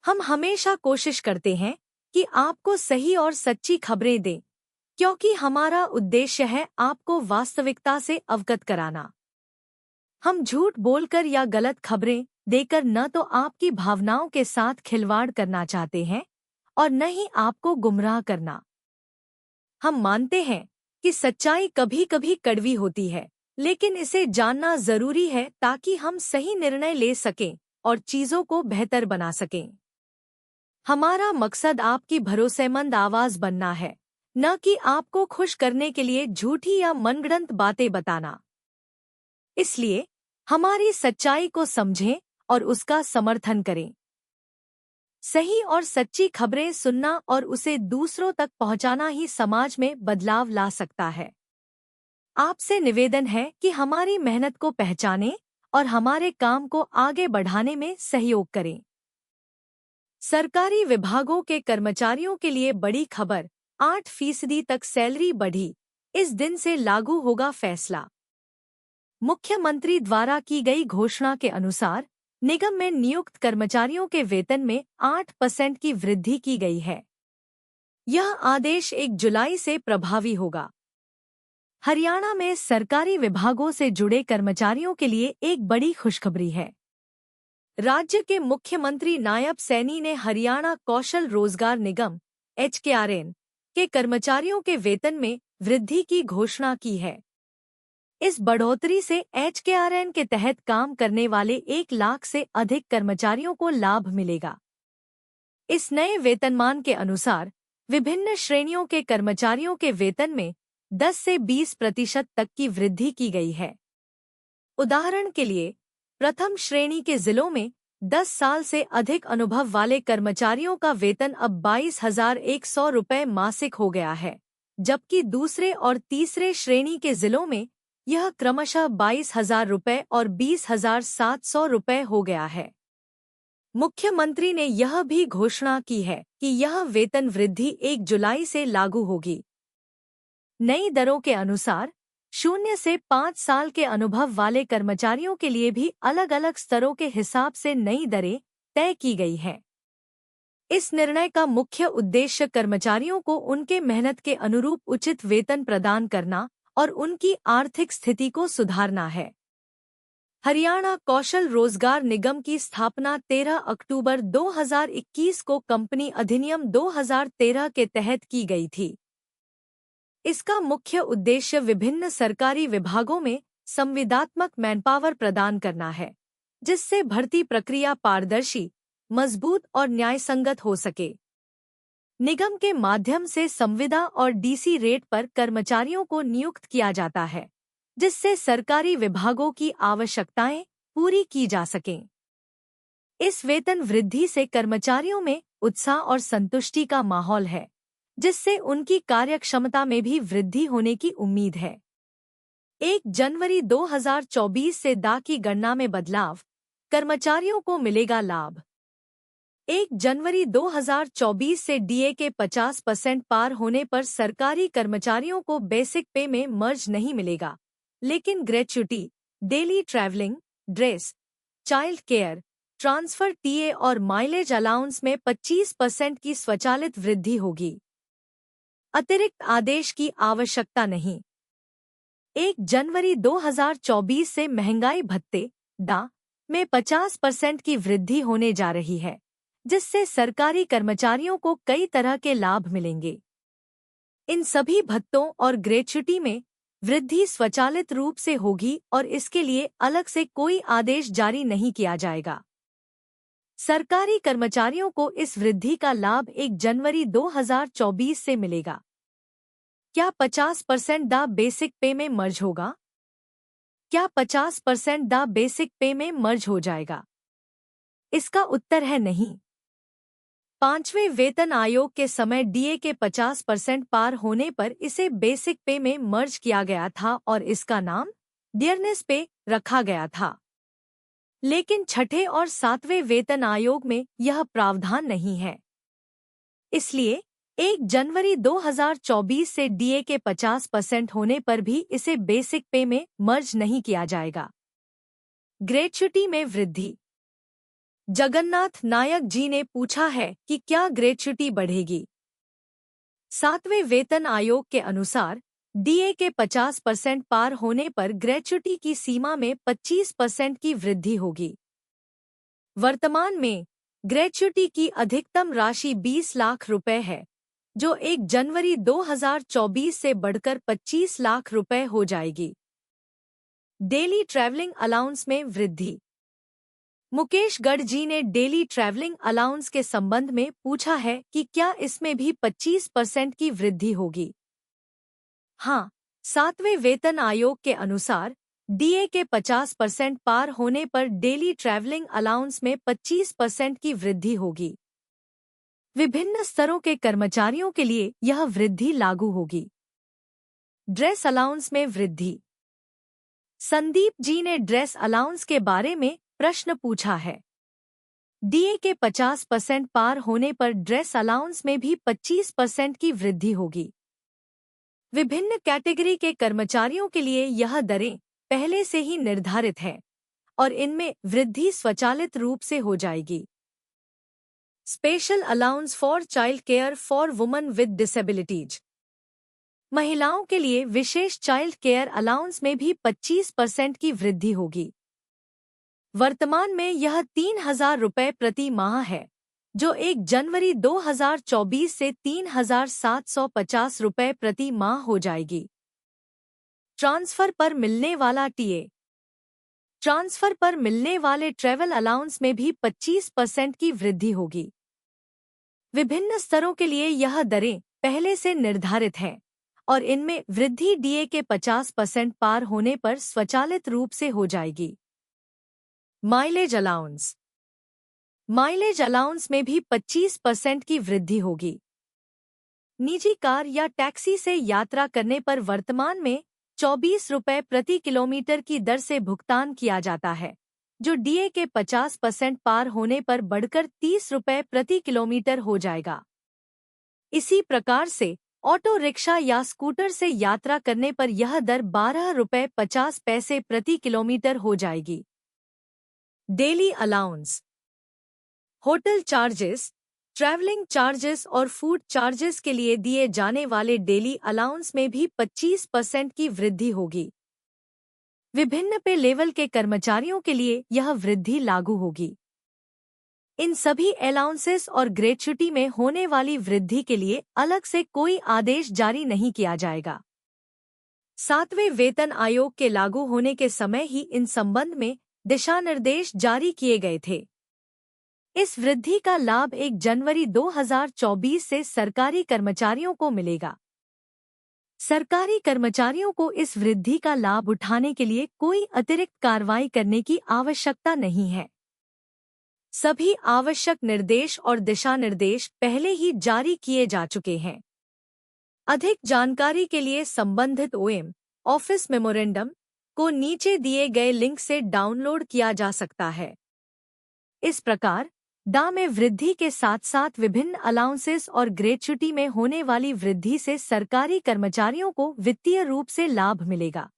हम हमेशा कोशिश करते हैं कि आपको सही और सच्ची खबरें दें, क्योंकि हमारा उद्देश्य है आपको वास्तविकता से अवगत कराना। हम झूठ बोलकर या गलत खबरें देकर न तो आपकी भावनाओं के साथ खिलवाड़ करना चाहते हैं और न ही आपको गुमराह करना। हम मानते हैं कि सच्चाई कभी कभी कड़वी होती है, लेकिन इसे जानना जरूरी है ताकि हम सही निर्णय ले सकें और चीजों को बेहतर बना सकें। हमारा मकसद आपकी भरोसेमंद आवाज बनना है, न कि आपको खुश करने के लिए झूठी या मनगढ़ंत बातें बताना। इसलिए हमारी सच्चाई को समझें और उसका समर्थन करें। सही और सच्ची खबरें सुनना और उसे दूसरों तक पहुंचाना ही समाज में बदलाव ला सकता है। आपसे निवेदन है कि हमारी मेहनत को पहचानें और हमारे काम को आगे बढ़ाने में सहयोग करें। सरकारी विभागों के कर्मचारियों के लिए बड़ी खबर, 8% तक सैलरी बढ़ी, इस दिन से लागू होगा फैसला। मुख्यमंत्री द्वारा की गई घोषणा के अनुसार निगम में नियुक्त कर्मचारियों के वेतन में 8% की वृद्धि की गई है। यह आदेश 1 जुलाई से प्रभावी होगा। हरियाणा में सरकारी विभागों से जुड़े कर्मचारियों के लिए एक बड़ी खुशखबरी है। राज्य के मुख्यमंत्री नायब सैनी ने हरियाणा कौशल रोजगार निगम (HKRN) के कर्मचारियों के वेतन में वृद्धि की घोषणा की है। इस बढ़ोतरी से HKRN के तहत काम करने वाले 1 लाख से अधिक कर्मचारियों को लाभ मिलेगा। इस नए वेतनमान के अनुसार विभिन्न श्रेणियों के कर्मचारियों के वेतन में 10 से 20% तक की वृद्धि की गई है। उदाहरण के लिए, प्रथम श्रेणी के जिलों में 10 साल से अधिक अनुभव वाले कर्मचारियों का वेतन अब 22,100 रुपये मासिक हो गया है, जबकि दूसरे और तीसरे श्रेणी के जिलों में यह क्रमशः 22,000 रुपये और 20,700 रुपये हो गया है। मुख्यमंत्री ने यह भी घोषणा की है कि यह वेतन वृद्धि 1 जुलाई से लागू होगी। नई दरों के अनुसार 0 से 5 साल के अनुभव वाले कर्मचारियों के लिए भी अलग अलग स्तरों के हिसाब से नई दरें तय की गई हैं। इस निर्णय का मुख्य उद्देश्य कर्मचारियों को उनके मेहनत के अनुरूप उचित वेतन प्रदान करना और उनकी आर्थिक स्थिति को सुधारना है। हरियाणा कौशल रोजगार निगम की स्थापना 13 अक्टूबर 2021 को कंपनी अधिनियम 2013 के तहत की गई थी। इसका मुख्य उद्देश्य विभिन्न सरकारी विभागों में संविदात्मक मैनपावर प्रदान करना है, जिससे भर्ती प्रक्रिया पारदर्शी, मजबूत और न्यायसंगत हो सके। निगम के माध्यम से संविदा और DC रेट पर कर्मचारियों को नियुक्त किया जाता है, जिससे सरकारी विभागों की आवश्यकताएं पूरी की जा सकें। इस वेतन वृद्धि से कर्मचारियों में उत्साह और संतुष्टि का माहौल है, जिससे उनकी कार्यक्षमता में भी वृद्धि होने की उम्मीद है। 1 जनवरी 2024 से DA की गणना में बदलाव, कर्मचारियों को मिलेगा लाभ। 1 जनवरी 2024 से DA के 50% पार होने पर सरकारी कर्मचारियों को बेसिक पे में मर्ज नहीं मिलेगा, लेकिन gratuity, daily travelling, dress, child care, transfer TA और माइलेज अलाउंस में 25% की स्वचालित वृद्धि होगी। अतिरिक्त आदेश की आवश्यकता नहीं। 1 जनवरी 2024 से महंगाई भत्ते DA में 50% की वृद्धि होने जा रही है, जिससे सरकारी कर्मचारियों को कई तरह के लाभ मिलेंगे। इन सभी भत्तों और ग्रेच्युटी में वृद्धि स्वचालित रूप से होगी और इसके लिए अलग से कोई आदेश जारी नहीं किया जाएगा। सरकारी कर्मचारियों को इस वृद्धि का लाभ 1 जनवरी 2024 से मिलेगा। क्या 50% DA बेसिक पे में मर्ज होगा? क्या 50% DA बेसिक पे में मर्ज हो जाएगा? इसका उत्तर है नहीं। 5वें वेतन आयोग के समय DA के 50% पार होने पर इसे बेसिक पे में मर्ज किया गया था और इसका नाम डियरनेस पे रखा गया था। लेकिन 6ठे और 7वें वेतन आयोग में यह प्रावधान नहीं है। इसलिए 1 जनवरी 2024 से DA के 50% होने पर भी इसे बेसिक पे में मर्ज नहीं किया जाएगा। ग्रेच्युटी में वृद्धि। जगन्नाथ नायक जी ने पूछा है कि क्या ग्रेच्युटी बढ़ेगी। 7वें वेतन आयोग के अनुसार डीए के 50% पार होने पर ग्रेच्युटी की सीमा में 25% की वृद्धि होगी। वर्तमान में ग्रेच्युटी की अधिकतम राशि 20 लाख रुपए है, जो 1 जनवरी 2024 से बढ़कर 25 लाख रुपए हो जाएगी। डेली ट्रैवलिंग अलाउंस में वृद्धि। मुकेश गढ़ जी ने डेली ट्रैवलिंग अलाउंस के संबंध में पूछा है कि क्या इसमें भी 25% की वृद्धि होगी। हाँ, 7वें वेतन आयोग के अनुसार डीए के 50% पार होने पर डेली ट्रैवलिंग अलाउंस में 25% की वृद्धि होगी। विभिन्न स्तरों के कर्मचारियों के लिए यह वृद्धि लागू होगी। ड्रेस अलाउंस में वृद्धि। संदीप जी ने ड्रेस अलाउंस के बारे में प्रश्न पूछा है। डीए के 50% पार होने पर ड्रेस अलाउंस में भी 25% की वृद्धि होगी। विभिन्न कैटेगरी के कर्मचारियों के लिए यह दरें पहले से ही निर्धारित है और इनमें वृद्धि स्वचालित रूप से हो जाएगी। Special allowance for child care for woman with disabilities. महिलाओं के लिए विशेष चाइल्ड केयर अलाउंस में भी 25% की वृद्धि होगी। वर्तमान में यह 3,000 रुपये प्रति माह है, जो 1 जनवरी 2024 से 3,750 रुपये प्रति माह हो जाएगी। ट्रांसफर पर मिलने वाला टीए। ट्रांसफर पर मिलने वाले ट्रैवल अलाउंस में भी 25% की वृद्धि होगी। विभिन्न स्तरों के लिए यह दरें पहले से निर्धारित हैं और इनमें वृद्धि डीए के 50% पार होने पर स्वचालित रूप से हो जाएगी। Mileage allowance. माइलेज अलाउंस में भी 25% की वृद्धि होगी। निजी कार या टैक्सी से यात्रा करने पर वर्तमान में 24 रुपये प्रति किलोमीटर की दर से भुगतान किया जाता है, जो डीए के 50% पार होने पर बढ़कर 30 रुपये प्रति किलोमीटर हो जाएगा। इसी प्रकार से ऑटो रिक्शा या स्कूटर से यात्रा करने पर यह दर 12 रुपये 50 पैसे प्रति किलोमीटर हो जाएगी। Daily allowance. Hotel charges, travelling charges और फूड चार्जेस के लिए दिए जाने वाले डेली अलाउंस में भी 25% की वृद्धि होगी। विभिन्न पे लेवल के कर्मचारियों के लिए यह वृद्धि लागू होगी। इन सभी अलाउंसेस और ग्रेच्युटी में होने वाली वृद्धि के लिए अलग से कोई आदेश जारी नहीं किया जाएगा। 7वें वेतन आयोग के लागू होने के समय ही इन संबंध में दिशानिर्देश जारी किए गए थे। इस वृद्धि का लाभ 1 जनवरी 2024 से सरकारी कर्मचारियों को मिलेगा। सरकारी कर्मचारियों को इस वृद्धि का लाभ उठाने के लिए कोई अतिरिक्त कार्रवाई करने की आवश्यकता नहीं है। सभी आवश्यक निर्देश और दिशानिर्देश पहले ही जारी किए जा चुके हैं। अधिक जानकारी के लिए संबंधित ओएम ऑफिस मेमोरेंडम को नीचे दिए गए लिंक से डाउनलोड किया जा सकता है। इस प्रकार डा में वृद्धि के साथ साथ विभिन्न अलाउंसेस और ग्रेच्युटी में होने वाली वृद्धि से सरकारी कर्मचारियों को वित्तीय रूप से लाभ मिलेगा।